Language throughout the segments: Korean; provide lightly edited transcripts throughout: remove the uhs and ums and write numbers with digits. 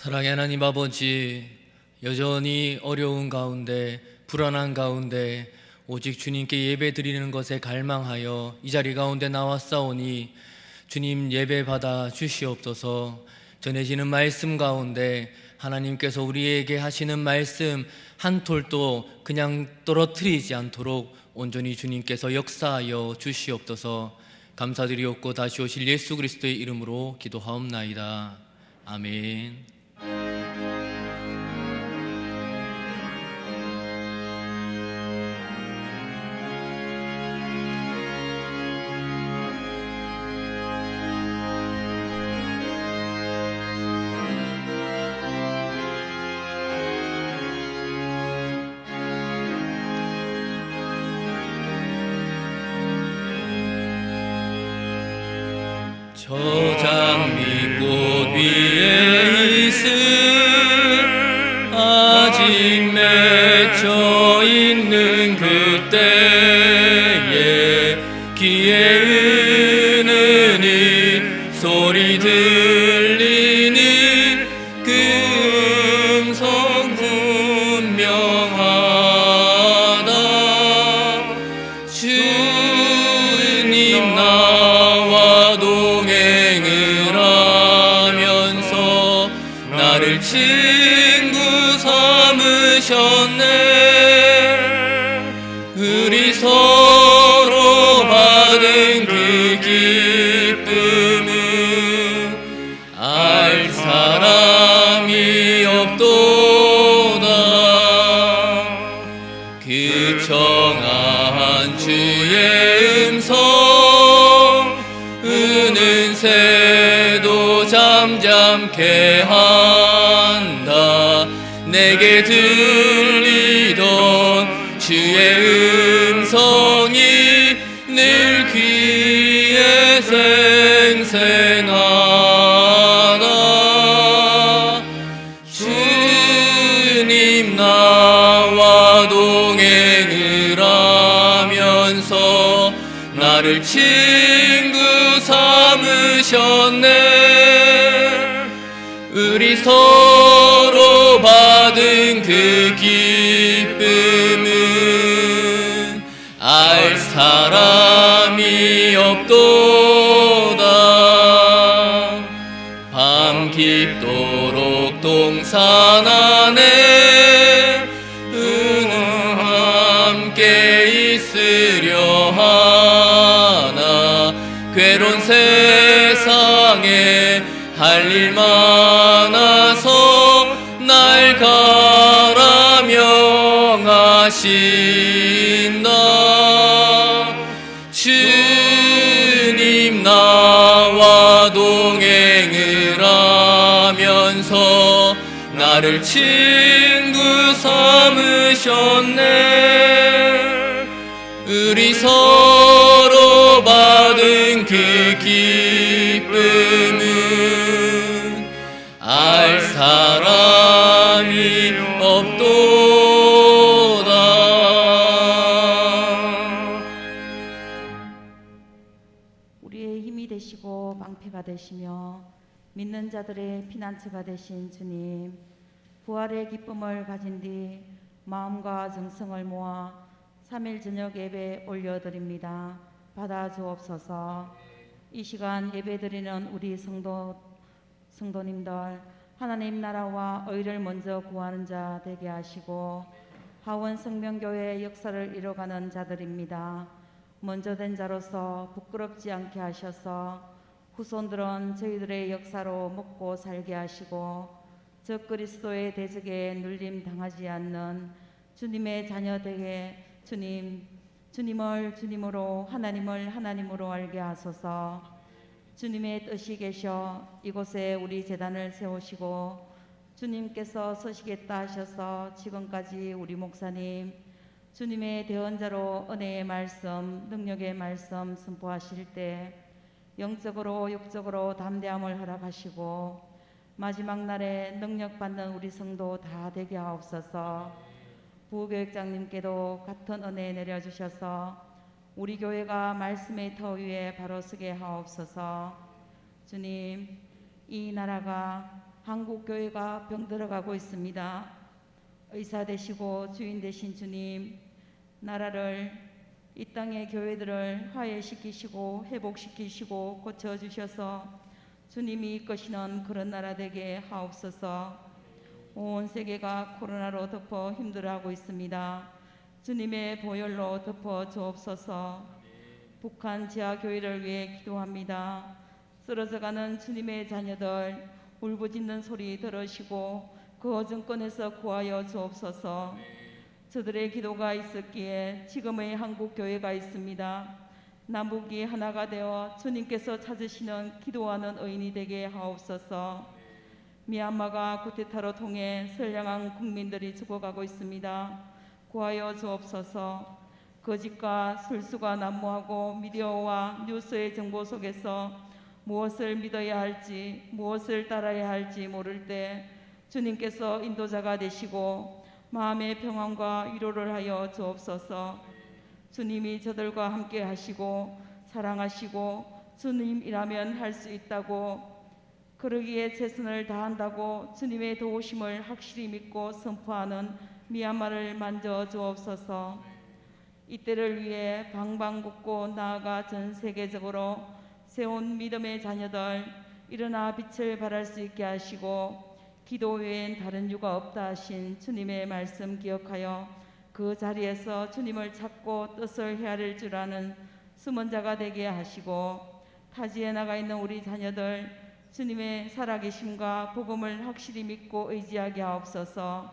사랑의 하나님 아버지, 여전히 어려운 가운데, 불안한 가운데 오직 주님께 예배 드리는 것에 갈망하여 이 자리 가운데 나왔사오니 주님 예배 받아 주시옵소서. 전해지는 말씀 가운데 하나님께서 우리에게 하시는 말씀 한 톨도 그냥 떨어뜨리지 않도록 온전히 주님께서 역사하여 주시옵소서. 감사드리옵고 다시 오실 예수 그리스도의 이름으로 기도하옵나이다. 아멘. 저 장미꽃 위에 있을 아직 맺혀 있는 그때에 귀에 은은히 소리 들리는 그 음성 분명하다. 주님 나와 동행을 하면서 나를 친구 삼으셨네. 우리 서로 받은 그 기쁨은 알 사람이 없도다. 그 청아한 주의 음성 은은새도 잠잠케 한다. 내게 들리던 주의 음성이 늘 귀에 생생하다. 주님 나와 동행을 하면서 나를 친구 삼으셨네. 우리 서로 받은 그 기쁨은 알 사람이 없도다. 밤 깊도록 동산 안에 함께 있으려 하나. 괴로운 세상에 할 일 많아서 날 가라 명하신다. 주님 나와 동행을 하면서 나를 친구 삼으셨네. 우리 서로 받은 그 기쁨은 알 사람이 없도다. 우리의 힘이 되시고 방패가 되시며 믿는 자들의 피난처가 되신 주님, 부활의 기쁨을 가진 뒤 마음과 정성을 모아 3일 저녁 예배 올려드립니다. 받아주옵소서. 이 시간 예배드리는 우리 성도님들, 하나님 나라와 의를 먼저 구하는 자 되게 하시고 하원 생명교회의 역사를 이뤄가는 자들입니다. 먼저 된 자로서 부끄럽지 않게 하셔서 후손들은 저희들의 역사로 먹고 살게 하시고 저 그리스도의 대적에 눌림 당하지 않는 주님의 자녀 되게 주님을 주님으로, 하나님을 하나님으로 알게 하소서. 주님의 뜻이 계셔 이곳에 우리 제단을 세우시고 주님께서 서시겠다 하셔서 지금까지 우리 목사님 주님의 대언자로 은혜의 말씀, 능력의 말씀 선포하실 때 영적으로 육적으로 담대함을 허락하시고 마지막 날에 능력받는 우리 성도 다 되게 하옵소서. 부교육장님께도 같은 은혜 내려주셔서 우리 교회가 말씀의 터 위에 바로 서게 하옵소서. 주님, 이 나라가 한국 교회가 병들어가고 있습니다. 의사 되시고 주인 되신 주님, 나라를, 이 땅의 교회들을 화해시키시고 회복시키시고 고쳐주셔서 주님이 이끄시는 그런 나라 되게 하옵소서. 온 세계가 코로나로 덮어 힘들어하고 있습니다. 주님의 보혈로 덮어 주옵소서. 북한 지하교회를 위해 기도합니다. 쓰러져가는 주님의 자녀들 울부짖는 소리 들으시고 그 어정권에서 구하여 주옵소서. 저들의 기도가 있었기에 지금의 한국 교회가 있습니다. 남북이 하나가 되어 주님께서 찾으시는 기도하는 의인이 되게 하옵소서. 미얀마가 쿠데타로 통해 선량한 국민들이 죽어가고 있습니다. 구하여 주옵소서. 거짓과 술수가 난무하고 미디어와 뉴스의 정보 속에서 무엇을 믿어야 할지 무엇을 따라야 할지 모를 때 주님께서 인도자가 되시고 마음의 평안과 위로를 하여 주옵소서. 주님이 저들과 함께 하시고 사랑하시고 주님이라면 할 수 있다고, 그러기에 최선을 다한다고 주님의 도우심을 확실히 믿고 선포하는 미얀마를 만져 주옵소서. 이때를 위해 방방곡곡 나아가 전 세계적으로 세운 믿음의 자녀들 일어나 빛을 발할 수 있게 하시고 기도 외엔 다른 유가 없다 하신 주님의 말씀 기억하여 그 자리에서 주님을 찾고 뜻을 헤아릴 줄 아는 숨은 자가 되게 하시고, 타지에 나가 있는 우리 자녀들 주님의 살아계심과 복음을 확실히 믿고 의지하게 하옵소서.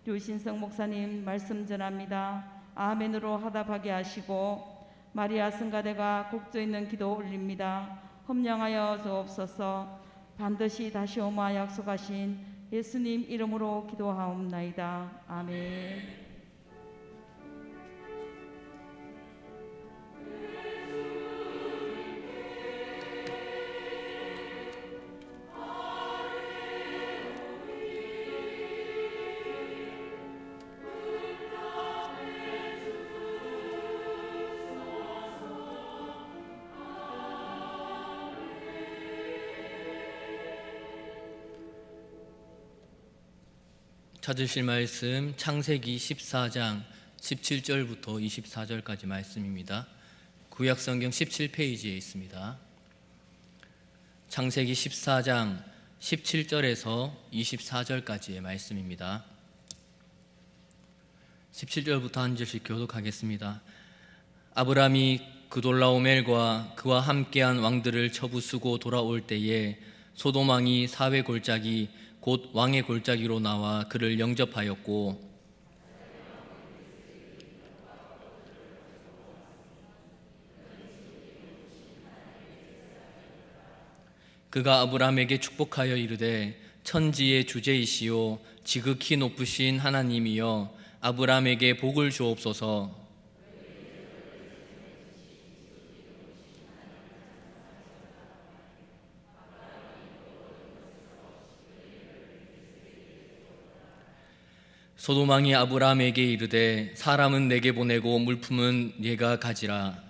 류신성 목사님 말씀 전합니다. 아멘으로 화답하게 하시고 마리아 성가대가 곡조 있는 기도 올립니다. 험령하여 주옵소서. 반드시 다시 오마 약속하신 예수님 이름으로 기도하옵나이다. 아멘. 찾으실 말씀 창세기 14장 17절부터 24절까지 말씀입니다. 구약성경 17페이지에 있습니다. 창세기 14장 17절에서 24절까지의 말씀입니다. 17절부터 한 절씩 교독하겠습니다. 아브람이 그돌라오멜과 그와 함께한 왕들을 처부수고 돌아올 때에 소돔 왕이 사회 골짜기 곧 왕의 골짜기로 나와 그를 영접하였고, 그가 아브람에게 축복하여 이르되 천지의 주제이시오 지극히 높으신 하나님이여 아브람에게 복을 주옵소서. 소돔 왕이 아브람에게 이르되 사람은 내게 보내고 물품은 네가 가지라.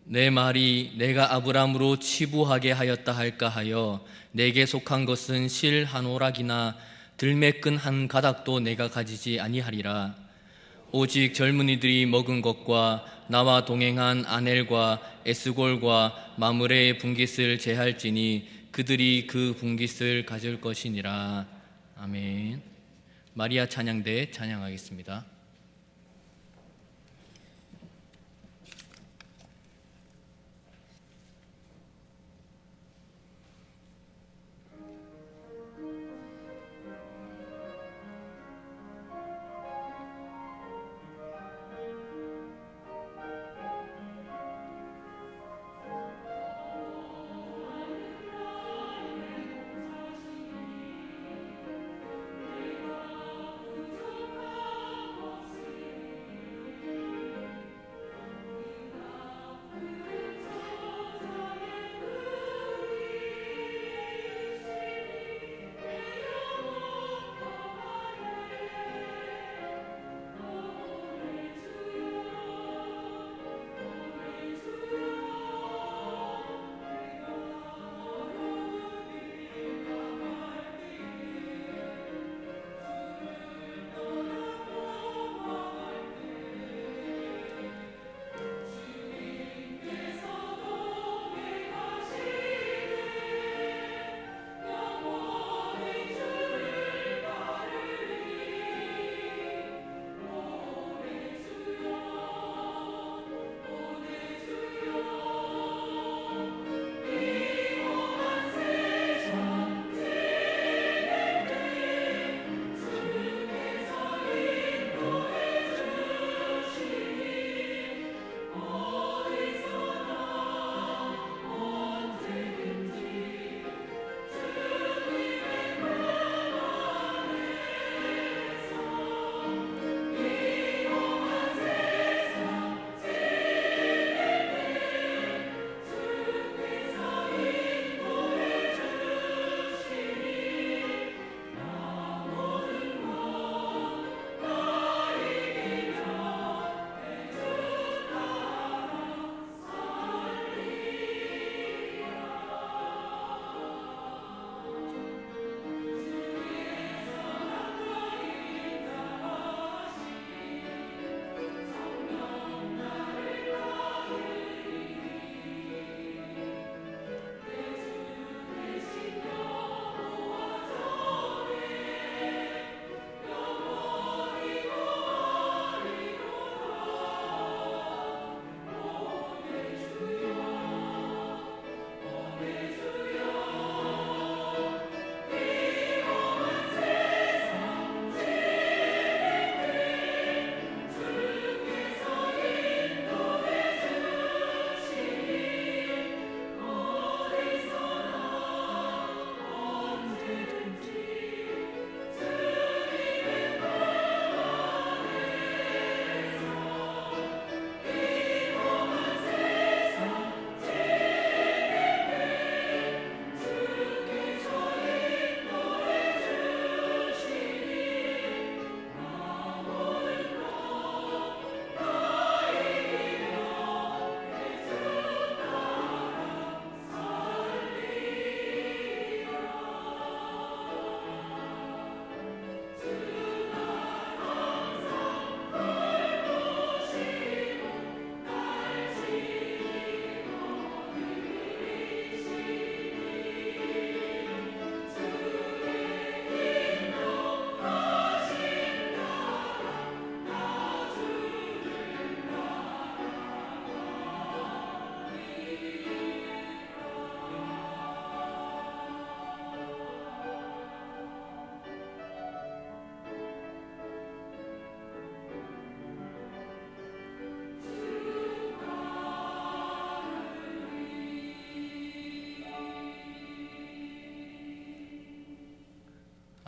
내 말이 내가 아브람으로 치부하게 하였다 할까 하여 내게 속한 것은 실 한 오락이나 들매끈 한 가닥도 내가 가지지 아니하리라. 오직 젊은이들이 먹은 것과 나와 동행한 아넬과 에스골과 마므레의 분깃을 제할지니 그들이 그 분깃을 가질 것이니라. 아멘. 마리아 찬양대 찬양하겠습니다.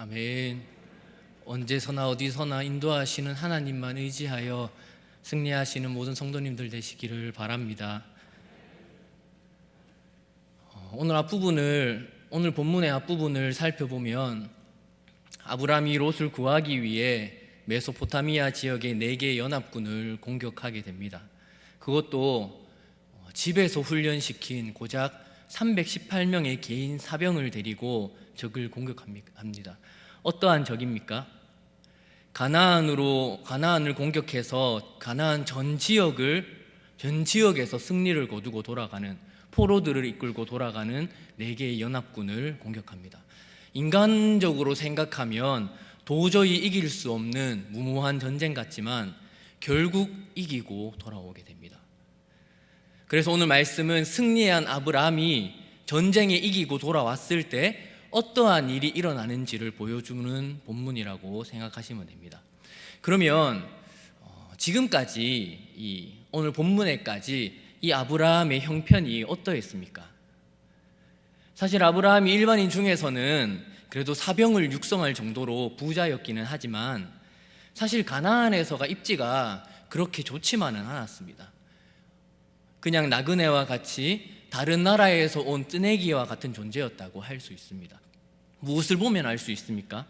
아멘. 언제서나 어디서나 인도하시는 하나님만 의지하여 승리하시는 모든 성도님들 되시기를 바랍니다. 오늘 본문의 앞부분을 살펴보면 아브라함이 롯을 구하기 위해 메소포타미아 지역의 4개의 연합군을 공격하게 됩니다. 그것도 집에서 훈련시킨 고작 318명의 개인 사병을 데리고 적을 공격합니다. 어떠한 적입니까? 가나안을 공격해서 가나안 전 지역에서 승리를 거두고 돌아가는, 포로들을 이끌고 돌아가는 4개의 연합군을 공격합니다. 인간적으로 생각하면 도저히 이길 수 없는 무모한 전쟁 같지만 결국 이기고 돌아오게 됩니다. 그래서 오늘 말씀은 승리한 아브라함이 전쟁에 이기고 돌아왔을 때 어떠한 일이 일어나는지를 보여주는 본문이라고 생각하시면 됩니다. 그러면 지금까지 오늘 본문에까지 이 아브라함의 형편이 어떠했습니까? 사실 아브라함이 일반인 중에서는 그래도 사병을 육성할 정도로 부자였기는 하지만 사실 가나안에서가 입지가 그렇게 좋지만은 않았습니다. 그냥 나그네와 같이 다른 나라에서 온 뜨내기와 같은 존재였다고 할 수 있습니다. 무엇을 보면 알 수 있습니까?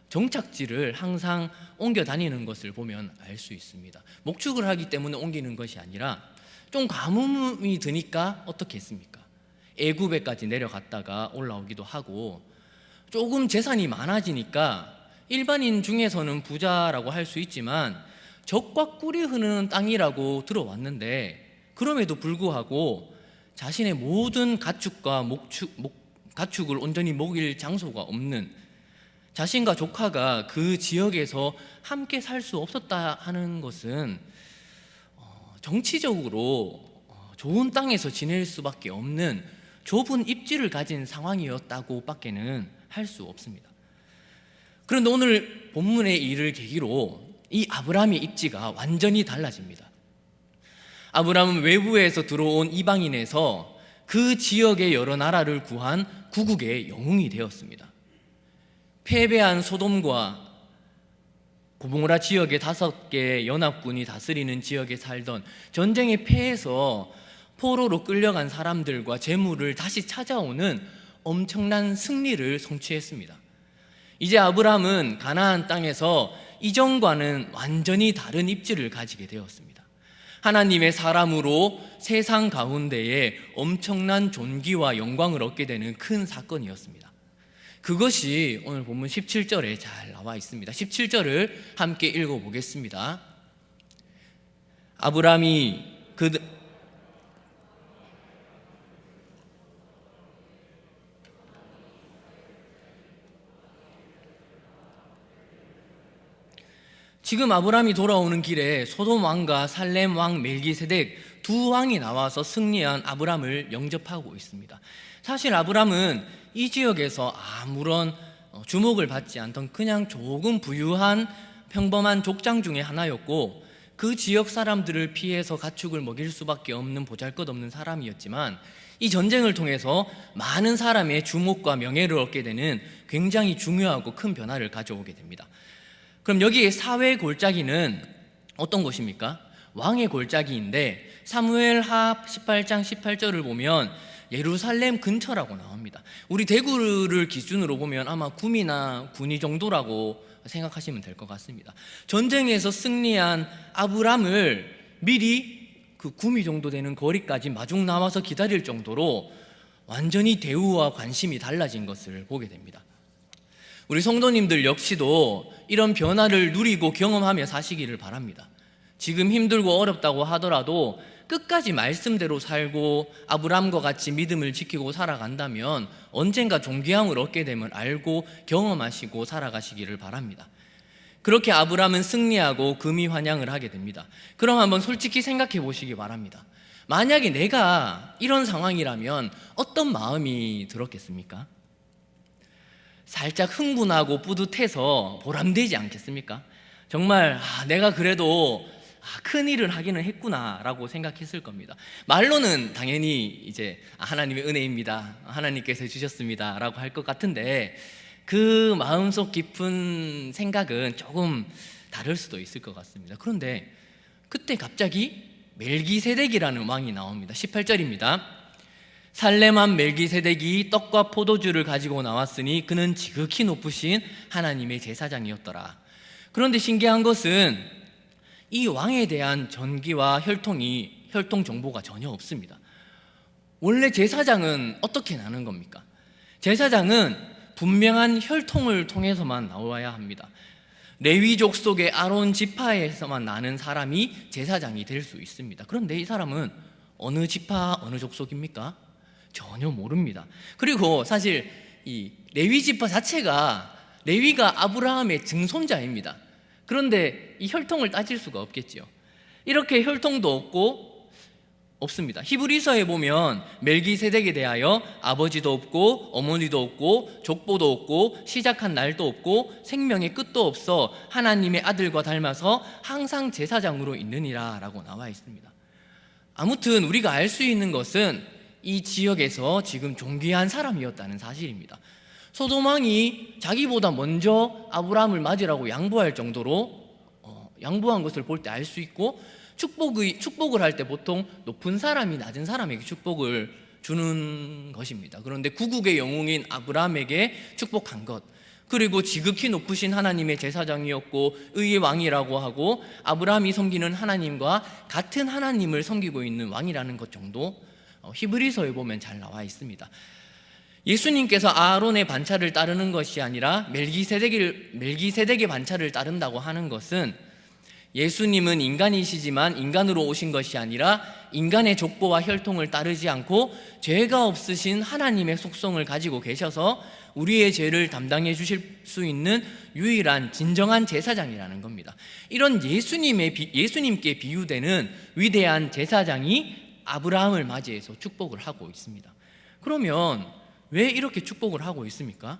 정착지를 항상 옮겨 다니는 것을 보면 알 수 있습니다. 목축을 하기 때문에 옮기는 것이 아니라 좀 가뭄이 드니까 어떻게 했습니까? 애굽에까지 내려갔다가 올라오기도 하고, 조금 재산이 많아지니까 일반인 중에서는 부자라고 할 수 있지만 적과 꿀이 흐르는 땅이라고 들어왔는데 그럼에도 불구하고 자신의 모든 가축을 온전히 먹일 장소가 없는, 자신과 조카가 그 지역에서 함께 살 수 없었다 하는 것은 정치적으로 좋은 땅에서 지낼 수밖에 없는 좁은 입지를 가진 상황이었다고 밖에는 할 수 없습니다. 그런데 오늘 본문의 일을 계기로 이 아브라함의 입지가 완전히 달라집니다. 아브라함은 외부에서 들어온 이방인에서 그 지역의 여러 나라를 구한 구국의 영웅이 되었습니다. 패배한 소돔과 고모라 지역의 5개의 연합군이 다스리는 지역에 살던, 전쟁에 패해서 포로로 끌려간 사람들과 재물을 다시 찾아오는 엄청난 승리를 성취했습니다. 이제 아브라함은 가나안 땅에서 이전과는 완전히 다른 입지를 가지게 되었습니다. 하나님의 사람으로 세상 가운데에 엄청난 존귀와 영광을 얻게 되는 큰 사건이었습니다. 그것이 오늘 본문 17절에 잘 나와 있습니다. 17절을 함께 읽어보겠습니다. 아브라함이 지금 아브라함이 돌아오는 길에 소돔 왕과 살렘 왕 멜기세덱 2왕이 나와서 승리한 아브라함을 영접하고 있습니다. 사실 아브라함은 이 지역에서 아무런 주목을 받지 않던 그냥 조금 부유한 평범한 족장 중에 하나였고, 그 지역 사람들을 피해서 가축을 먹일 수밖에 없는 보잘것없는 사람이었지만, 이 전쟁을 통해서 많은 사람의 주목과 명예를 얻게 되는 굉장히 중요하고 큰 변화를 가져오게 됩니다. 그럼 여기에 사회 골짜기는 어떤 것입니까? 왕의 골짜기인데 사무엘하 18장 18절을 보면 예루살렘 근처라고 나옵니다. 우리 대구를 기준으로 보면 아마 구미나 군위 정도라고 생각하시면 될 것 같습니다. 전쟁에서 승리한 아브람을 미리 그 구미 정도 되는 거리까지 마중 나와서 기다릴 정도로 완전히 대우와 관심이 달라진 것을 보게 됩니다. 우리 성도님들 역시도 이런 변화를 누리고 경험하며 사시기를 바랍니다. 지금 힘들고 어렵다고 하더라도 끝까지 말씀대로 살고 아브람과 같이 믿음을 지키고 살아간다면 언젠가 존귀함을 얻게 됨을 알고 경험하시고 살아가시기를 바랍니다. 그렇게 아브람은 승리하고 금이 환양을 하게 됩니다. 그럼 한번 솔직히 생각해 보시기 바랍니다. 만약에 내가 이런 상황이라면 어떤 마음이 들었겠습니까? 살짝 흥분하고 뿌듯해서 보람되지 않겠습니까? 정말 내가 그래도 큰 일을 하기는 했구나 라고 생각했을 겁니다. 말로는 당연히 이제 하나님의 은혜입니다, 하나님께서 주셨습니다 라고 할 것 같은데, 그 마음속 깊은 생각은 조금 다를 수도 있을 것 같습니다. 그런데 그때 갑자기 멜기세덱이라는 왕이 나옵니다. 18절입니다. 살렘왕 멜기세덱이 떡과 포도주를 가지고 나왔으니 그는 지극히 높으신 하나님의 제사장이었더라. 그런데 신기한 것은 이 왕에 대한 전기와 혈통 정보가 전혀 없습니다. 원래 제사장은 어떻게 나는 겁니까? 제사장은 분명한 혈통을 통해서만 나와야 합니다. 레위족 속의 아론 지파에서만 나는 사람이 제사장이 될 수 있습니다. 그런데 이 사람은 어느 지파, 어느 족속입니까? 전혀 모릅니다. 그리고 사실 이 레위 지파 자체가 레위가 아브라함의 증손자입니다. 그런데 이 혈통을 따질 수가 없겠지요. 이렇게 혈통도 없습니다. 히브리서에 보면 멜기세덱에 대하여 아버지도 없고 어머니도 없고 족보도 없고 시작한 날도 없고 생명의 끝도 없어 하나님의 아들과 닮아서 항상 제사장으로 있느니라 라고 나와 있습니다. 아무튼 우리가 알 수 있는 것은 이 지역에서 지금 존귀한 사람이었다는 사실입니다. 소돔 왕이 자기보다 먼저 아브라함을 맞으라고 양보할 정도로 양보한 것을 볼 때 알 수 있고, 축복을 할 때 보통 높은 사람이 낮은 사람에게 축복을 주는 것입니다. 그런데 구국의 영웅인 아브라함에게 축복한 것, 그리고 지극히 높으신 하나님의 제사장이었고 의의 왕이라고 하고 아브라함이 섬기는 하나님과 같은 하나님을 섬기고 있는 왕이라는 것 정도 히브리서에 보면 잘 나와 있습니다. 예수님께서 아론의 반차를 따르는 것이 아니라 멜기세덱의 반차를 따른다고 하는 것은 예수님은 인간이시지만 인간으로 오신 것이 아니라 인간의 족보와 혈통을 따르지 않고 죄가 없으신 하나님의 속성을 가지고 계셔서 우리의 죄를 담당해 주실 수 있는 유일한 진정한 제사장이라는 겁니다. 이런 예수님께 비유되는 위대한 제사장이 아브라함을 맞이해서 축복을 하고 있습니다. 그러면 왜 이렇게 축복을 하고 있습니까?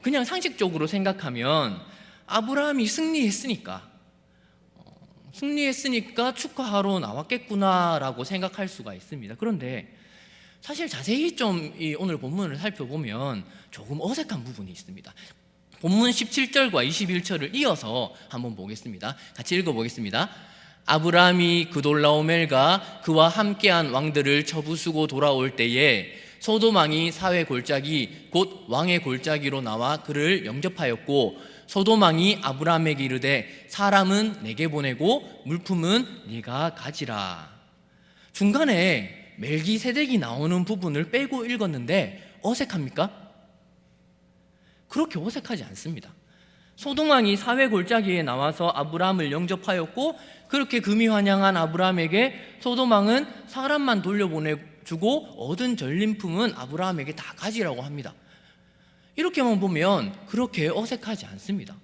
그냥 상식적으로 생각하면 아브라함이 승리했으니까 축하하러 나왔겠구나라고 생각할 수가 있습니다. 그런데 사실 자세히 좀 오늘 본문을 살펴보면 조금 어색한 부분이 있습니다. 본문 17절과 21절을 이어서 한번 보겠습니다. 같이 읽어보겠습니다. 아브라함이 그돌라오멜과 그와 함께한 왕들을 쳐부수고 돌아올 때에 소돔 왕이 사회 골짜기 곧 왕의 골짜기로 나와 그를 영접하였고 소돔 왕이 아브라함에게 이르되 사람은 내게 보내고 물품은 네가 가지라. 중간에 멜기세덱이 나오는 부분을 빼고 읽었는데 어색합니까? 그렇게 어색하지 않습니다. 소돔 왕이 사회 골짜기에 나와서 아브라함을 영접하였고 그렇게 금이 환영한 아브라함에게 소돔 왕은 사람만 돌려보내주고 얻은 전림품은 아브라함에게 다 가지라고 합니다. 이렇게만 보면 그렇게 어색하지 않습니다.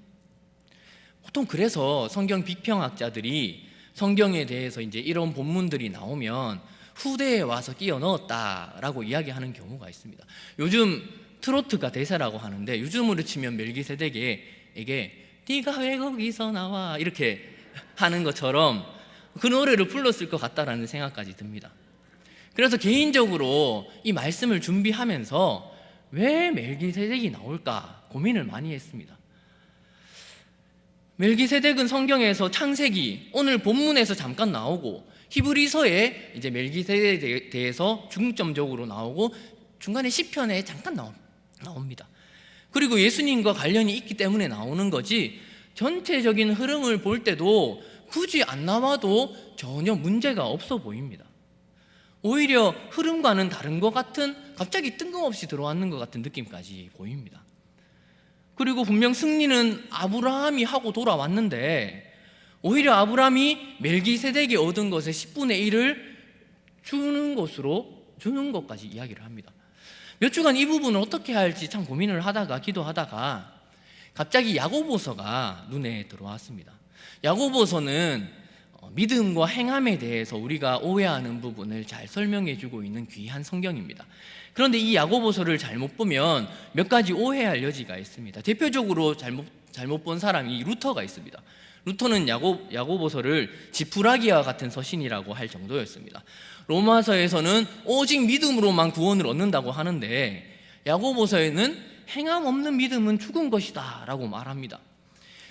보통 그래서 성경 비평학자들이 성경에 대해서 이제 이런 본문들이 나오면 후대에 와서 끼워 넣었다라고 이야기하는 경우가 있습니다. 요즘 트로트가 대세라고 하는데 요즘으로 치면 멜기세덱에게 네가 왜 거기서 나와 이렇게 하는 것처럼 그 노래를 불렀을 것 같다라는 생각까지 듭니다. 그래서 개인적으로 이 말씀을 준비하면서 왜 멜기세덱이 나올까 고민을 많이 했습니다. 멜기세덱은 성경에서 창세기 오늘 본문에서 잠깐 나오고 히브리서에 이제 멜기세덱에 대해서 중점적으로 나오고 중간에 시편에 잠깐 나옵니다. 그리고 예수님과 관련이 있기 때문에 나오는 거지 전체적인 흐름을 볼 때도 굳이 안 나와도 전혀 문제가 없어 보입니다. 오히려 흐름과는 다른 것 같은, 갑자기 뜬금없이 들어왔는 것 같은 느낌까지 보입니다. 그리고 분명 승리는 아브라함이 하고 돌아왔는데 오히려 아브라함이 멜기세덱이 얻은 것의 10분의 1을 주는 것까지 이야기를 합니다. 몇 주간 이 부분을 어떻게 할지 참 고민을 하다가 기도하다가 갑자기 야고보서가 눈에 들어왔습니다. 야고보서는 믿음과 행함에 대해서 우리가 오해하는 부분을 잘 설명해 주고 있는 귀한 성경입니다. 그런데 이 야고보서를 잘못 보면 몇 가지 오해할 여지가 있습니다. 대표적으로 잘못 본 사람이 루터가 있습니다. 루터는 야고보서를 지푸라기와 같은 서신이라고 할 정도였습니다. 로마서에서는 오직 믿음으로만 구원을 얻는다고 하는데 야고보서에는 행함 없는 믿음은 죽은 것이다 라고 말합니다.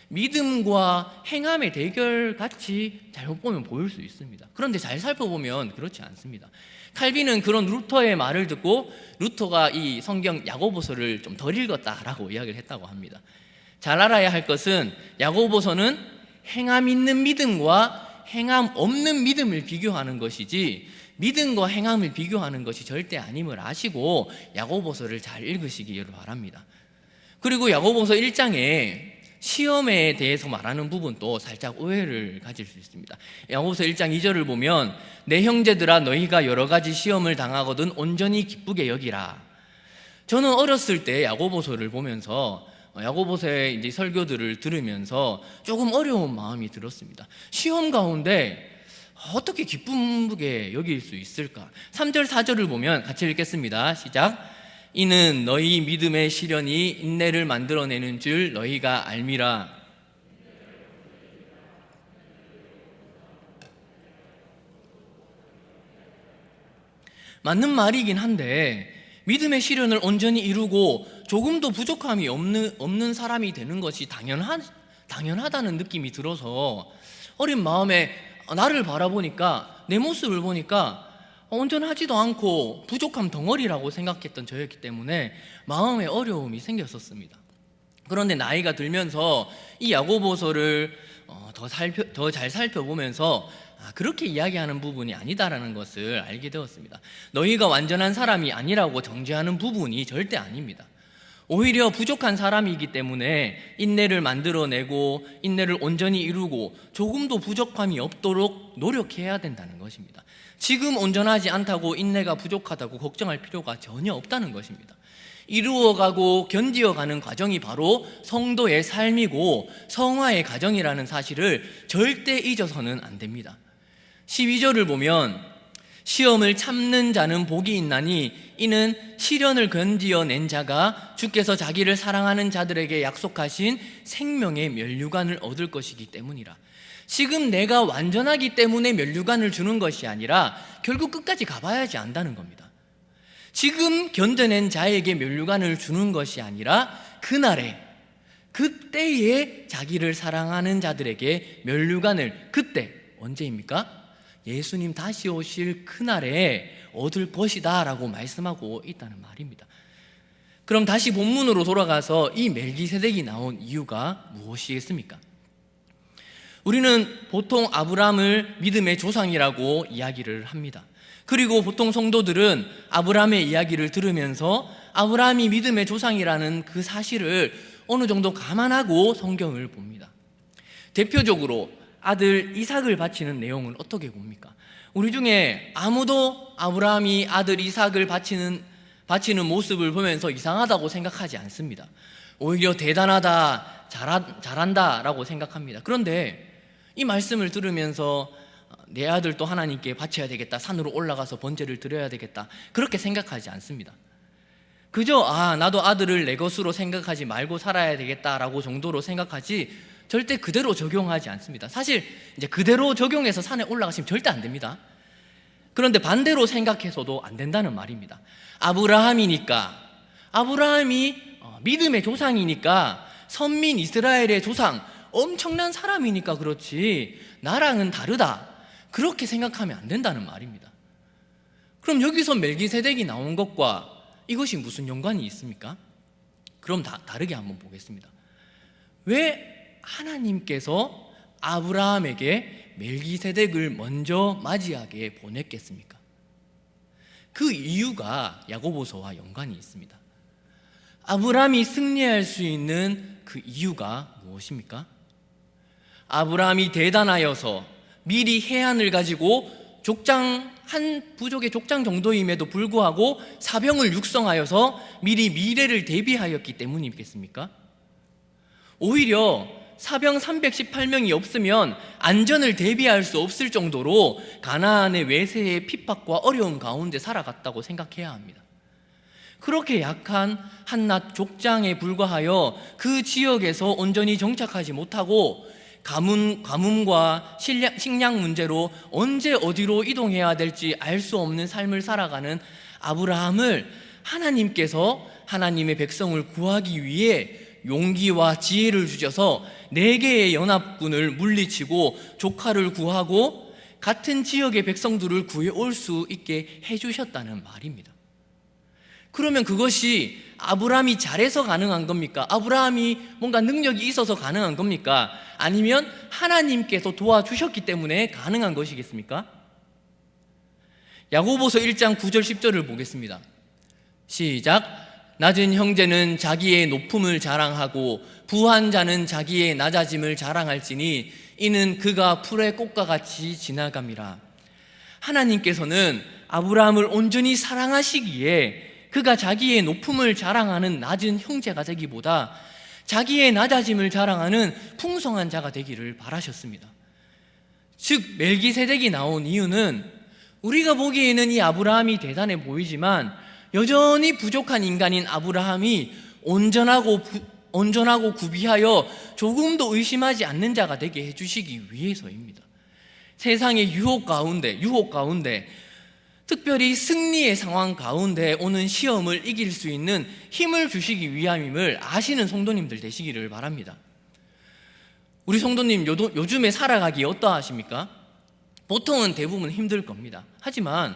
믿음과 행함의 대결같이 잘못 보면 보일 수 있습니다. 그런데 잘 살펴보면 그렇지 않습니다. 칼빈은 그런 루터의 말을 듣고 루터가 이 성경 야고보서를 좀 덜 읽었다라고 이야기를 했다고 합니다. 잘 알아야 할 것은 야고보서는 행함 있는 믿음과 행함 없는 믿음을 비교하는 것이지 믿음과 행함을 비교하는 것이 절대 아님을 아시고 야고보서를 잘 읽으시기를 바랍니다. 그리고 야고보서 1장에 시험에 대해서 말하는 부분도 살짝 오해를 가질 수 있습니다. 야고보서 1장 2절을 보면 내 형제들아 너희가 여러 가지 시험을 당하거든 온전히 기쁘게 여기라. 저는 어렸을 때 야고보서를 보면서 야고보서의 이제 설교들을 들으면서 조금 어려운 마음이 들었습니다. 시험 가운데 어떻게 기쁘게 여길 수 있을까? 3절 4절을 보면 같이 읽겠습니다. 시작. 이는 너희 믿음의 시련이 인내를 만들어내는 줄 너희가 알미라. 맞는 말이긴 한데 믿음의 시련을 온전히 이루고 조금도 부족함이 없는 사람이 되는 것이 당연하다는 느낌이 들어서 어린 마음에 나를 바라보니까 내 모습을 보니까 온전하지도 않고 부족함 덩어리라고 생각했던 저였기 때문에 마음에 어려움이 생겼었습니다. 그런데 나이가 들면서 이 야고보서를 더 잘 살펴보면서 그렇게 이야기하는 부분이 아니다라는 것을 알게 되었습니다. 너희가 완전한 사람이 아니라고 정죄하는 부분이 절대 아닙니다. 오히려 부족한 사람이기 때문에 인내를 만들어내고 인내를 온전히 이루고 조금도 부족함이 없도록 노력해야 된다는 것입니다. 지금 온전하지 않다고 인내가 부족하다고 걱정할 필요가 전혀 없다는 것입니다. 이루어가고 견디어가는 과정이 바로 성도의 삶이고 성화의 과정이라는 사실을 절대 잊어서는 안 됩니다. 12절을 보면 시험을 참는 자는 복이 있나니 이는 시련을 견디어낸 자가 주께서 자기를 사랑하는 자들에게 약속하신 생명의 면류관을 얻을 것이기 때문이라. 지금 내가 완전하기 때문에 면류관을 주는 것이 아니라 결국 끝까지 가봐야지 안다는 겁니다. 지금 견뎌낸 자에게 면류관을 주는 것이 아니라 그때에 자기를 사랑하는 자들에게 면류관을, 그때 언제입니까? 예수님 다시 오실 그날에 얻을 것이다 라고 말씀하고 있다는 말입니다. 그럼 다시 본문으로 돌아가서 이 멜기세덱이 나온 이유가 무엇이겠습니까? 우리는 보통 아브라함을 믿음의 조상이라고 이야기를 합니다. 그리고 보통 성도들은 아브라함의 이야기를 들으면서 아브라함이 믿음의 조상이라는 그 사실을 어느 정도 감안하고 성경을 봅니다. 대표적으로 아들 이삭을 바치는 내용을 어떻게 봅니까? 우리 중에 아무도 아브라함이 아들 이삭을 바치는 모습을 보면서 이상하다고 생각하지 않습니다. 오히려 대단하다, 잘한다 라고 생각합니다. 그런데 이 말씀을 들으면서 내 아들도 하나님께 바쳐야 되겠다, 산으로 올라가서 번제를 드려야 되겠다, 그렇게 생각하지 않습니다. 그저 나도 아들을 내 것으로 생각하지 말고 살아야 되겠다라고 정도로 생각하지 절대 그대로 적용하지 않습니다. 사실 이제 그대로 적용해서 산에 올라가시면 절대 안 됩니다. 그런데 반대로 생각해서도 안 된다는 말입니다. 아브라함이 믿음의 조상이니까, 선민 이스라엘의 조상, 엄청난 사람이니까 그렇지 나랑은 다르다, 그렇게 생각하면 안 된다는 말입니다. 그럼 여기서 멜기세덱이 나온 것과 이것이 무슨 연관이 있습니까? 그럼 다르게 한번 보겠습니다. 왜 하나님께서 아브라함에게 멜기세덱을 먼저 맞이하게 보냈겠습니까? 그 이유가 야고보서와 연관이 있습니다. 아브라함이 승리할 수 있는 그 이유가 무엇입니까? 아브라함이 대단하여서 미리 해안을 가지고 한 부족의 족장 정도임에도 불구하고 사병을 육성하여서 미리 미래를 대비하였기 때문이겠습니까? 오히려 사병 318명이 없으면 안전을 대비할 수 없을 정도로 가나안의 외세의 핍박과 어려움 가운데 살아갔다고 생각해야 합니다. 그렇게 약한 한낱 족장에 불과하여 그 지역에서 온전히 정착하지 못하고 가뭄과 식량 문제로 언제 어디로 이동해야 될지 알 수 없는 삶을 살아가는 아브라함을 하나님께서 하나님의 백성을 구하기 위해 용기와 지혜를 주셔서 4개의 연합군을 물리치고 조카를 구하고 같은 지역의 백성들을 구해올 수 있게 해주셨다는 말입니다. 그러면 그것이 아브라함이 잘해서 가능한 겁니까? 아브라함이 뭔가 능력이 있어서 가능한 겁니까? 아니면 하나님께서 도와주셨기 때문에 가능한 것이겠습니까? 야고보서 1장 9절 10절을 보겠습니다. 시작. 낮은 형제는 자기의 높음을 자랑하고 부한 자는 자기의 낮아짐을 자랑할지니 이는 그가 풀의 꽃과 같이 지나감이라. 하나님께서는 아브라함을 온전히 사랑하시기에 그가 자기의 높음을 자랑하는 낮은 형제가 되기보다 자기의 낮아짐을 자랑하는 풍성한 자가 되기를 바라셨습니다. 즉 멜기세덱이 나온 이유는 우리가 보기에는 이 아브라함이 대단해 보이지만 여전히 부족한 인간인 아브라함이 온전하고 구비하여 조금도 의심하지 않는 자가 되게 해주시기 위해서입니다. 세상의 유혹 가운데 특별히 승리의 상황 가운데 오는 시험을 이길 수 있는 힘을 주시기 위함임을 아시는 성도님들 되시기를 바랍니다. 우리 성도님 요즘에 살아가기 어떠하십니까? 보통은 대부분 힘들 겁니다. 하지만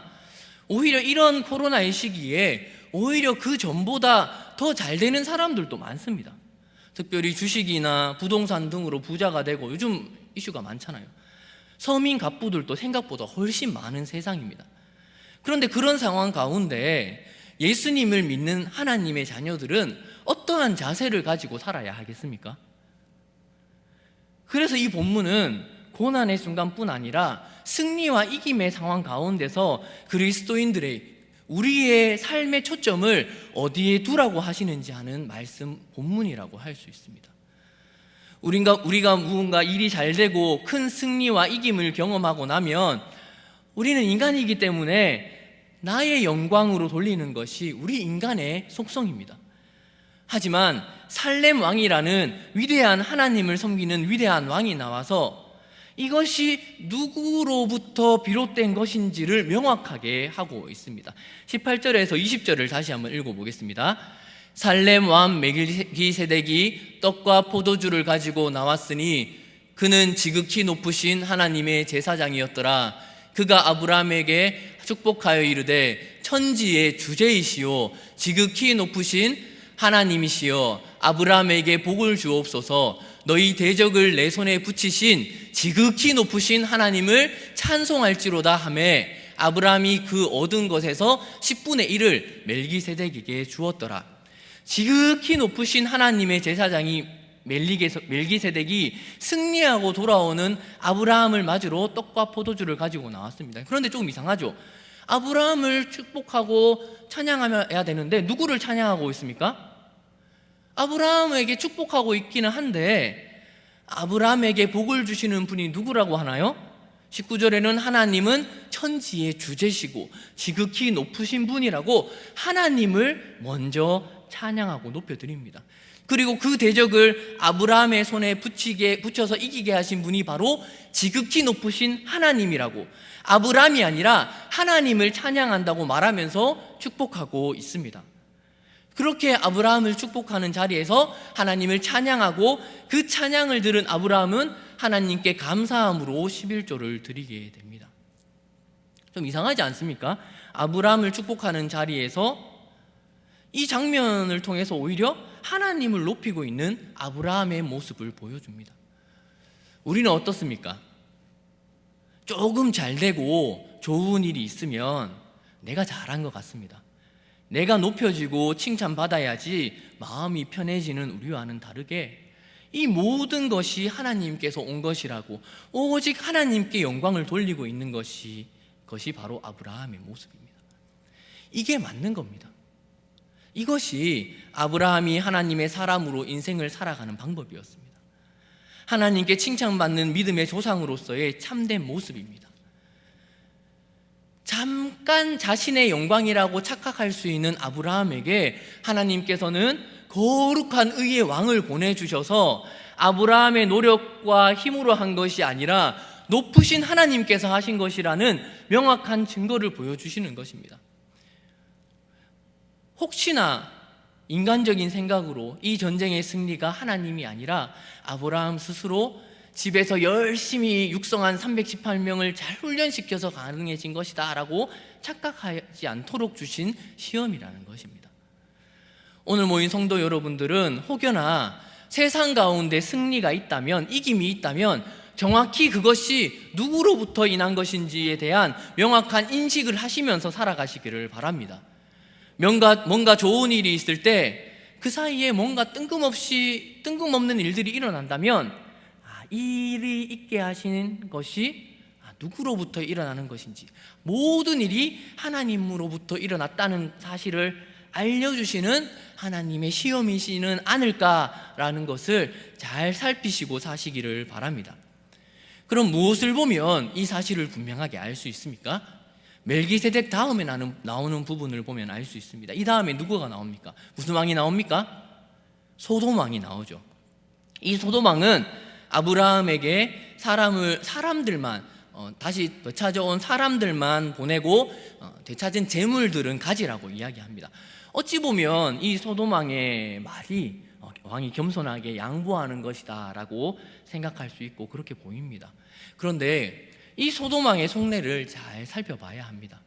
오히려 이런 코로나의 시기에 오히려 그 전보다 더 잘 되는 사람들도 많습니다. 특별히 주식이나 부동산 등으로 부자가 되고 요즘 이슈가 많잖아요. 서민 갑부들도 생각보다 훨씬 많은 세상입니다. 그런데 그런 상황 가운데 예수님을 믿는 하나님의 자녀들은 어떠한 자세를 가지고 살아야 하겠습니까? 그래서 이 본문은 고난의 순간뿐 아니라 승리와 이김의 상황 가운데서 그리스도인들의 우리의 삶의 초점을 어디에 두라고 하시는지 하는 말씀 본문이라고 할 수 있습니다. 우리가 무언가 일이 잘 되고 큰 승리와 이김을 경험하고 나면 우리는 인간이기 때문에 나의 영광으로 돌리는 것이 우리 인간의 속성입니다. 하지만 살렘 왕이라는 위대한 하나님을 섬기는 위대한 왕이 나와서 이것이 누구로부터 비롯된 것인지를 명확하게 하고 있습니다. 18절에서 20절을 다시 한번 읽어보겠습니다. 살렘 왕 멜기세덱이 떡과 포도주를 가지고 나왔으니 그는 지극히 높으신 하나님의 제사장이었더라. 그가 아브라함에게 축복하여 이르되 천지의 주제이시오 지극히 높으신 하나님이시여 아브라함에게 복을 주옵소서. 너희 대적을 내 손에 붙이신 지극히 높으신 하나님을 찬송할지로다 하매 아브라함이 그 얻은 것에서 10분의 1을 멜기세덱에게 주었더라. 지극히 높으신 하나님의 제사장이 멜기세덱이 승리하고 돌아오는 아브라함을 맞으러 떡과 포도주를 가지고 나왔습니다. 그런데 조금 이상하죠? 아브라함을 축복하고 찬양해야 되는데 누구를 찬양하고 있습니까? 아브라함에게 축복하고 있기는 한데 아브라함에게 복을 주시는 분이 누구라고 하나요? 19절에는 하나님은 천지의 주제시고 지극히 높으신 분이라고 하나님을 먼저 찬양하고 높여드립니다. 그리고 그 대적을 아브라함의 손에 붙여서 이기게 하신 분이 바로 지극히 높으신 하나님이라고 아브라함이 아니라 하나님을 찬양한다고 말하면서 축복하고 있습니다. 그렇게 아브라함을 축복하는 자리에서 하나님을 찬양하고 그 찬양을 들은 아브라함은 하나님께 감사함으로 11조를 드리게 됩니다. 좀 이상하지 않습니까? 아브라함을 축복하는 자리에서 이 장면을 통해서 오히려 하나님을 높이고 있는 아브라함의 모습을 보여줍니다. 우리는 어떻습니까? 조금 잘 되고 좋은 일이 있으면 내가 잘한 것 같습니다. 내가 높여지고 칭찬받아야지 마음이 편해지는 우리와는 다르게 이 모든 것이 하나님께서 온 것이라고 오직 하나님께 영광을 돌리고 있는 것이 바로 아브라함의 모습입니다. 이게 맞는 겁니다. 이것이 아브라함이 하나님의 사람으로 인생을 살아가는 방법이었습니다. 하나님께 칭찬받는 믿음의 조상으로서의 참된 모습입니다. 잠깐 자신의 영광이라고 착각할 수 있는 아브라함에게 하나님께서는 거룩한 의의 왕을 보내주셔서 아브라함의 노력과 힘으로 한 것이 아니라 높으신 하나님께서 하신 것이라는 명확한 증거를 보여주시는 것입니다. 혹시나 인간적인 생각으로 이 전쟁의 승리가 하나님이 아니라 아브라함 스스로 집에서 열심히 육성한 318명을 잘 훈련시켜서 가능해진 것이다 라고 착각하지 않도록 주신 시험이라는 것입니다. 오늘 모인 성도 여러분들은 혹여나 세상 가운데 승리가 있다면, 이김이 있다면 정확히 그것이 누구로부터 인한 것인지에 대한 명확한 인식을 하시면서 살아가시기를 바랍니다. 뭔가 좋은 일이 있을 때 그 사이에 뭔가 뜬금없는 일들이 일어난다면 이 일이 있게 하시는 것이 누구로부터 일어나는 것인지, 모든 일이 하나님으로부터 일어났다는 사실을 알려주시는 하나님의 시험이시는 않을까라는 것을 잘 살피시고 사시기를 바랍니다. 그럼 무엇을 보면 이 사실을 분명하게 알 수 있습니까? 멜기세덱 다음에 나오는 부분을 보면 알 수 있습니다. 이 다음에 누구가 나옵니까? 무슨 왕이 나옵니까? 소돔 왕이 나오죠. 이 소돔 왕은 아브라함에게 사람들만 다시 되찾아온 사람들만 보내고 되찾은 재물들은 가지라고 이야기합니다. 어찌 보면 이 소돔 왕의 말이 왕이 겸손하게 양보하는 것이다 라고 생각할 수 있고 그렇게 보입니다. 그런데 이 소돔 왕의 속내를 잘 살펴봐야 합니다.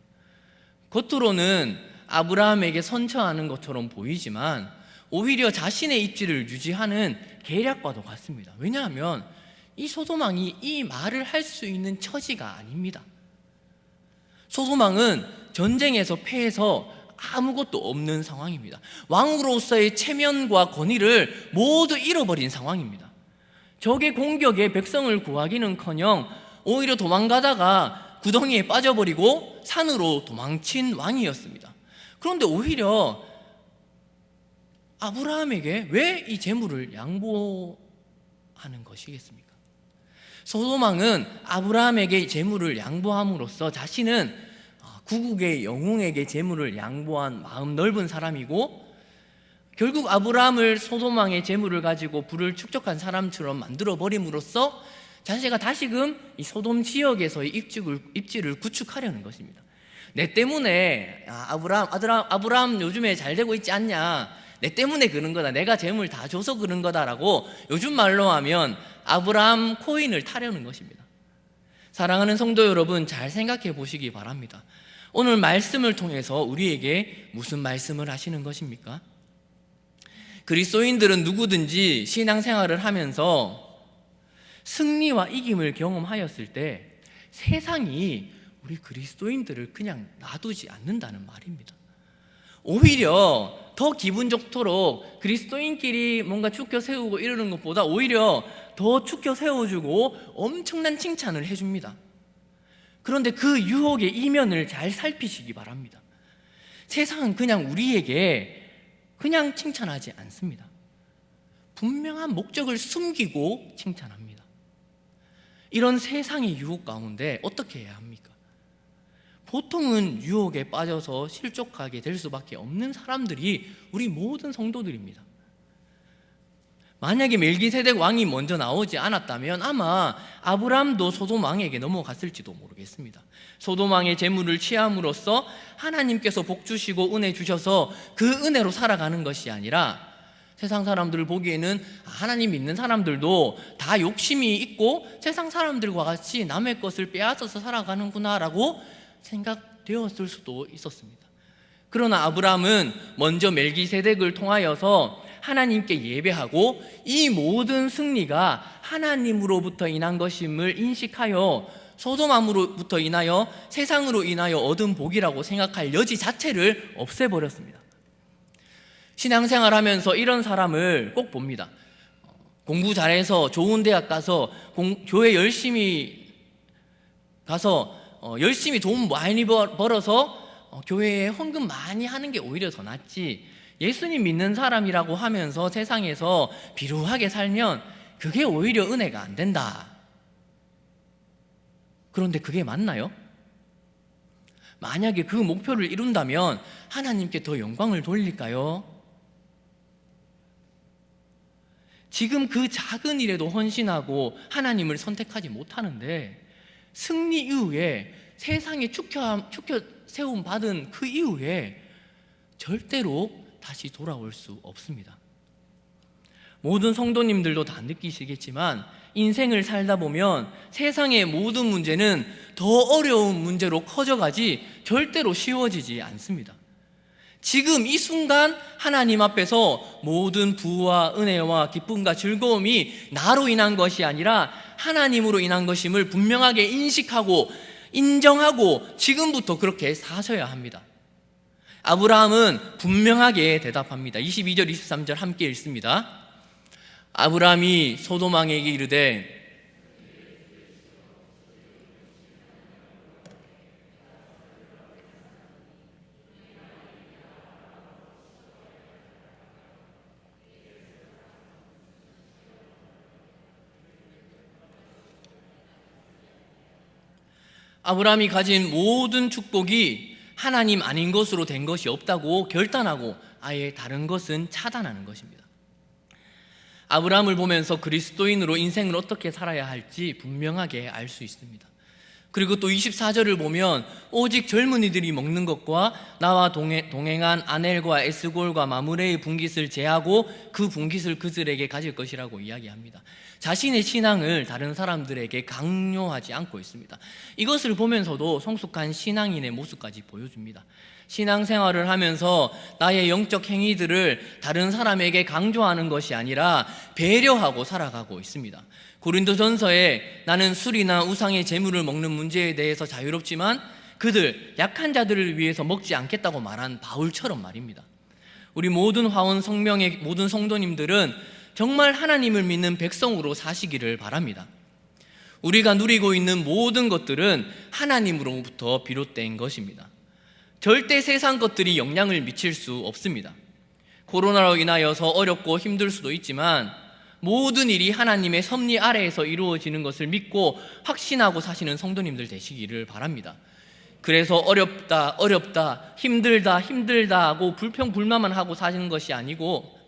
겉으로는 아브라함에게 선처하는 것처럼 보이지만 오히려 자신의 입지를 유지하는 계략과도 같습니다. 왜냐하면 이 소돔 왕이 이 말을 할 수 있는 처지가 아닙니다. 소돔 왕은 전쟁에서 패해서 아무것도 없는 상황입니다. 왕으로서의 체면과 권위를 모두 잃어버린 상황입니다. 적의 공격에 백성을 구하기는커녕 오히려 도망가다가 구덩이에 빠져버리고 산으로 도망친 왕이었습니다. 그런데 오히려 아브라함에게 왜 이 재물을 양보하는 것이겠습니까? 소돔 왕은 아브라함에게 재물을 양보함으로써 자신은 구국의 영웅에게 재물을 양보한 마음 넓은 사람이고, 결국 아브라함을 소돔 왕의 재물을 가지고 부를 축적한 사람처럼 만들어 버림으로써 자신가 다시금 이 소돔 지역에서의 입지를 구축하려는 것입니다. 내 때문에 아브라함 요즘에 잘 되고 있지 않냐, 내 때문에 그런 거다, 내가 재물 다 줘서 그런 거다라고 요즘 말로 하면 아브라함 코인을 타려는 것입니다. 사랑하는 성도 여러분, 잘 생각해 보시기 바랍니다. 오늘 말씀을 통해서 우리에게 무슨 말씀을 하시는 것입니까? 그리스도인들은 누구든지 신앙생활을 하면서 승리와 이김을 경험하였을 때 세상이 우리 그리스도인들을 그냥 놔두지 않는다는 말입니다. 오히려 더 기분 좋도록 그리스도인끼리 뭔가 축켜 세우고 이러는 것보다 오히려 더 축켜 세워주고 엄청난 칭찬을 해줍니다. 그런데 그 유혹의 이면을 잘 살피시기 바랍니다. 세상은 그냥 우리에게 그냥 칭찬하지 않습니다. 분명한 목적을 숨기고 칭찬합니다. 이런 세상의 유혹 가운데 어떻게 해야 합니까? 보통은 유혹에 빠져서 실족하게 될 수밖에 없는 사람들이 우리 모든 성도들입니다. 만약에 멜기세덱 왕이 먼저 나오지 않았다면 아마 아브라함도 소돔 왕에게 넘어갔을지도 모르겠습니다. 소돔 왕의 재물을 취함으로써 하나님께서 복 주시고 은혜 주셔서 그 은혜로 살아가는 것이 아니라 세상 사람들을 보기에는 하나님 믿는 사람들도 다 욕심이 있고 세상 사람들과 같이 남의 것을 빼앗아서 살아가는구나 라고 생각되었을 수도 있었습니다. 그러나 아브라함은 먼저 멜기세덱을 통하여서 하나님께 예배하고 이 모든 승리가 하나님으로부터 인한 것임을 인식하여 소돔함으로부터 인하여 세상으로 인하여 얻은 복이라고 생각할 여지 자체를 없애버렸습니다. 신앙생활하면서 이런 사람을 꼭 봅니다. 공부 잘해서 좋은 대학 가서 교회 열심히 가서 열심히 돈 많이 벌어서 교회에 헌금 많이 하는 게 오히려 더 낫지, 예수님 믿는 사람이라고 하면서 세상에서 비루하게 살면 그게 오히려 은혜가 안 된다. 그런데 그게 맞나요? 만약에 그 목표를 이룬다면 하나님께 더 영광을 돌릴까요? 지금 그 작은 일에도 헌신하고 하나님을 선택하지 못하는데 승리 이후에 세상에 축혀 세움 받은 그 이후에 절대로 다시 돌아올 수 없습니다. 모든 성도님들도 다 느끼시겠지만 인생을 살다 보면 세상의 모든 문제는 더 어려운 문제로 커져가지 절대로 쉬워지지 않습니다. 지금 이 순간 하나님 앞에서 모든 부와 은혜와 기쁨과 즐거움이 나로 인한 것이 아니라 하나님으로 인한 것임을 분명하게 인식하고 인정하고 지금부터 그렇게 사셔야 합니다. 아브라함은 분명하게 대답합니다. 22절 23절 함께 읽습니다. 아브라함이 소돔 왕에게 이르되 아브라함이 가진 모든 축복이 하나님 아닌 것으로 된 것이 없다고 결단하고 아예 다른 것은 차단하는 것입니다. 아브라함을 보면서 그리스도인으로 인생을 어떻게 살아야 할지 분명하게 알 수 있습니다. 그리고 또 24절을 보면 오직 젊은이들이 먹는 것과 나와 동행한 아넬과 에스골과 마므레의 분깃을 제하고 그 분깃을 그들에게 가질 것이라고 이야기합니다. 자신의 신앙을 다른 사람들에게 강요하지 않고 있습니다. 이것을 보면서도 성숙한 신앙인의 모습까지 보여줍니다. 신앙생활을 하면서 나의 영적 행위들을 다른 사람에게 강조하는 것이 아니라 배려하고 살아가고 있습니다. 고린도전서에 나는 술이나 우상의 제물을 먹는 문제에 대해서 자유롭지만 그들 약한 자들을 위해서 먹지 않겠다고 말한 바울처럼 말입니다. 우리 모든 화원 성명의 모든 성도님들은 정말 하나님을 믿는 백성으로 사시기를 바랍니다. 우리가 누리고 있는 모든 것들은 하나님으로부터 비롯된 것입니다. 절대 세상 것들이 영향을 미칠 수 없습니다. 코로나로 인하여서 어렵고 힘들 수도 있지만 모든 일이 하나님의 섭리 아래에서 이루어지는 것을 믿고 확신하고 사시는 성도님들 되시기를 바랍니다. 그래서 어렵다 힘들다 하고 불평불만만 하고 사시는 것이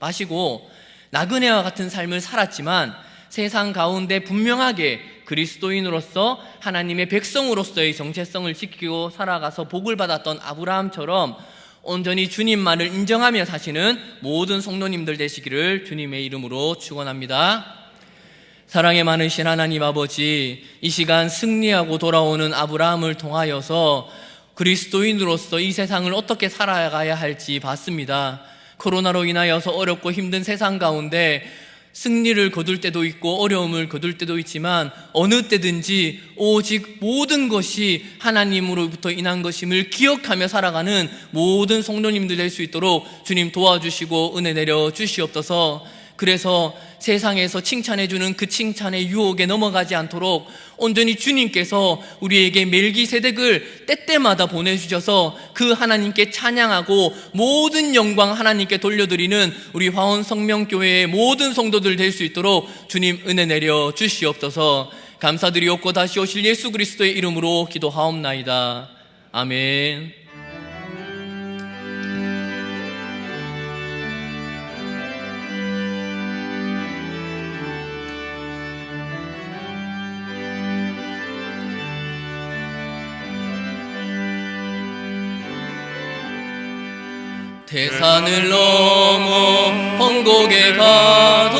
마시고 나그네와 같은 삶을 살았지만 세상 가운데 분명하게 그리스도인으로서 하나님의 백성으로서의 정체성을 지키고 살아가서 복을 받았던 아브라함처럼 온전히 주님만을 인정하며 사시는 모든 성도님들 되시기를 주님의 이름으로 축원합니다. 사랑에 많으신 하나님 아버지, 이 시간 승리하고 돌아오는 아브라함을 통하여서 그리스도인으로서 이 세상을 어떻게 살아가야 할지 봤습니다. 코로나로 인하여서 어렵고 힘든 세상 가운데 승리를 거둘 때도 있고 어려움을 거둘 때도 있지만 어느 때든지 오직 모든 것이 하나님으로부터 인한 것임을 기억하며 살아가는 모든 성도님들 될 수 있도록 주님 도와주시고 은혜 내려 주시옵소서. 그래서 세상에서 칭찬해주는 그 칭찬의 유혹에 넘어가지 않도록 온전히 주님께서 우리에게 멜기세덱을 때때마다 보내주셔서 그 하나님께 찬양하고 모든 영광 하나님께 돌려드리는 우리 화원성명교회의 모든 성도들 될 수 있도록 주님 은혜 내려 주시옵소서. 감사드리옵고 다시 오실 예수 그리스도의 이름으로 기도하옵나이다. 아멘. 태산을 넘어 험곡에 가도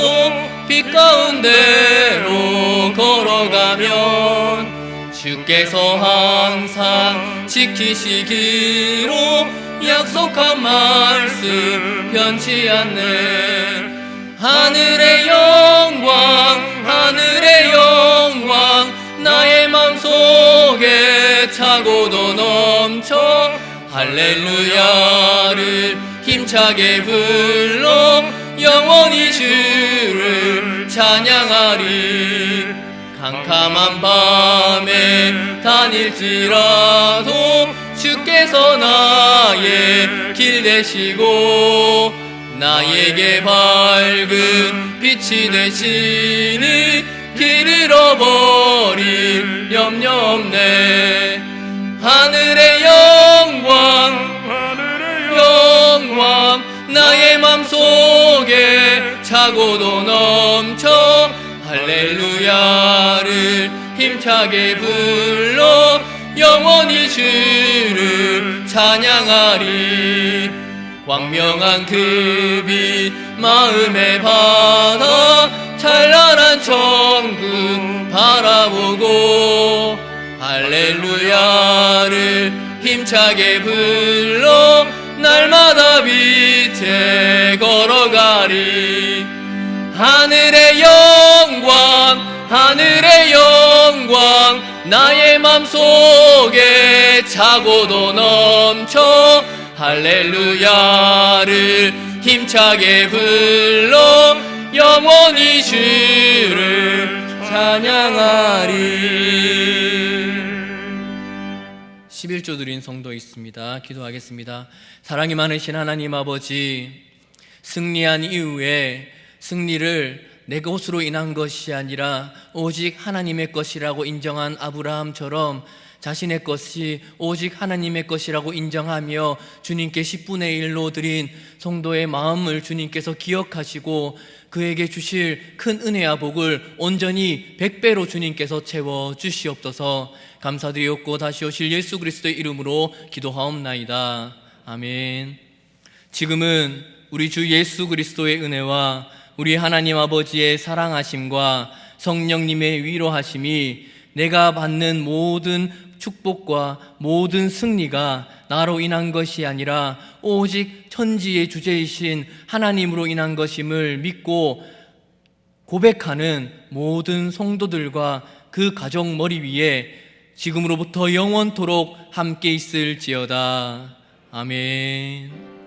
빛 가운데로 걸어가면 주께서 항상 지키시기로 약속한 말씀 변치 않네. 하늘의 영광 나의 맘속에 차고도 넘쳐 할렐루야를 힘차게 불러 영원히 주를 찬양하리. 캄캄한 밤에 다닐지라도 주께서 나의 길 되시고 나에게 밝은 빛이 되시니 길 잃어버릴 염려 없네. 하늘의 영광 나의 맘속에 차고도 넘쳐 할렐루야를 힘차게 불러 영원히 주를 찬양하리. 광명한 그 빛 마음에 받아 찬란한 천국 바라보고 할렐루야를 힘차게 불러 날마다 빛에 걸어가리. 하늘의 영광 나의 맘속에 차고도 넘쳐 할렐루야를 힘차게 불러 영원히 주를 찬양하리. 11조 드린 성도 있습니다. 기도하겠습니다. 사랑이 많으신 하나님 아버지, 승리한 이후에 승리를 내 것으로 인한 것이 아니라 오직 하나님의 것이라고 인정한 아브라함처럼 자신의 것이 오직 하나님의 것이라고 인정하며 주님께 10분의 1로 드린 성도의 마음을 주님께서 기억하시고 그에게 주실 큰 은혜와 복을 온전히 100배로 주님께서 채워 주시옵소서. 감사드리옵고 다시 오실 예수 그리스도의 이름으로 기도하옵나이다. 아멘. 지금은 우리 주 예수 그리스도의 은혜와 우리 하나님 아버지의 사랑하심과 성령님의 위로하심이 내가 받는 모든 축복과 모든 승리가 나로 인한 것이 아니라 오직 천지의 주제이신 하나님으로 인한 것임을 믿고 고백하는 모든 성도들과 그 가족 머리 위에 지금으로부터 영원토록 함께 있을지어다. 아멘.